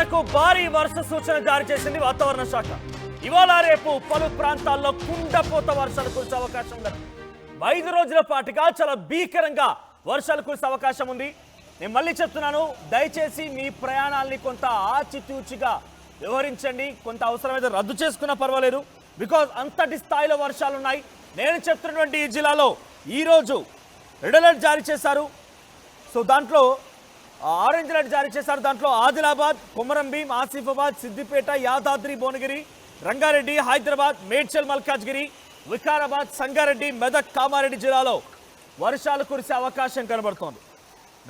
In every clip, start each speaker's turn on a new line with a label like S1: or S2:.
S1: తెలంగాణకు భారీ వర్ష సూచన జారీ చేసింది వాతావరణ శాఖ. ఇవాళ రేపు పలు ప్రాంతాల్లో కుండపోత వర్షాలు కురిసే అవకాశం ఉంది. 5 రోజుల పాటుగా చాలా భీకరంగా వర్షాలు కురిసే అవకాశం ఉంది. నేను మళ్ళీ చెప్తున్నాను, దయచేసి మీ ప్రయాణాలని కొంత ఆచితూచిగా వ్యవహరించండి. కొంత అవసరమైతే రద్దు చేసుకున్నా పర్వాలేదు, బికాజ్ అంతటి స్థాయిలో వర్షాలు ఉన్నాయి. నేను చెప్తున్నటువంటి ఈ జిల్లాలో ఈరోజు రెడ్ అలర్ట్ జారీ చేశారు. సో దాంట్లో ఆరెంజ్ అలర్ట్ జారీ చేశారు. దాంట్లో ఆదిలాబాద్, కొమరంభీం, ఆసిఫాబాద్, సిద్దిపేట, యాదాద్రి, భువనగిరి, రంగారెడ్డి, హైదరాబాద్, మేడ్చల్, మల్కాజ్గిరి, వికారాబాద్, సంగారెడ్డి, మెదక్, కామారెడ్డి జిల్లాలో వర్షాలు కురిసే అవకాశం కనబడుతోంది.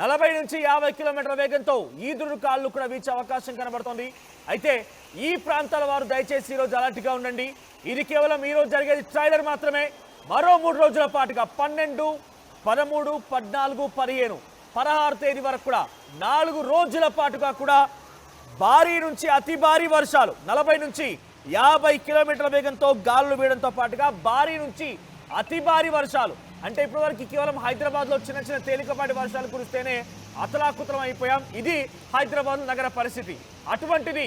S1: 40 నుంచి 50 కిలోమీటర్ల వేగంతో ఈదురు కాళ్ళు కూడా వీచే అవకాశం కనబడుతోంది. అయితే ఈ ప్రాంతాల వారు దయచేసి ఈరోజు అలర్ట్గా ఉండండి. ఇది కేవలం ఈరోజు జరిగేది ట్రైలర్ మాత్రమే. మరో 3 రోజుల పాటుగా 12, 13, 14, 15, 16 తేదీ వరకు కూడా 4 రోజుల పాటుగా కూడా భారీ నుంచి అతి భారీ వర్షాలు, 40 నుంచి 50 కిలోమీటర్ల వేగంతో గాలులు వీయడంతో పాటుగా భారీ నుంచి అతి భారీ వర్షాలు. అంటే ఇప్పటివరకు కేవలం హైదరాబాద్లో చిన్న చిన్న తేలికపాటి వర్షాలు కురిస్తేనే అతలాకుతలం అయిపోయాం. ఇది హైదరాబాద్ నగర పరిస్థితి. అటువంటిది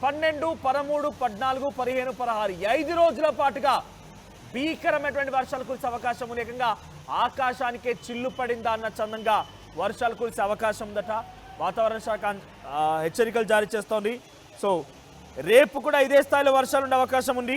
S1: 12, 13, 14, 15, 16 5 రోజుల పాటుగా భీకరమైనటువంటి వర్షాలు కురిసే అవకాశం ఉంది. ఏకంగా ఆకాశానికే చిల్లు పడిందా అన్న చందంగా వర్షాలు కురిసే అవకాశం ఉందట. వాతావరణ శాఖ హెచ్చరికలు జారీ చేస్తోంది. సో రేపు కూడా ఇదే స్థాయిలో వర్షాలు ఉండే అవకాశం ఉంది.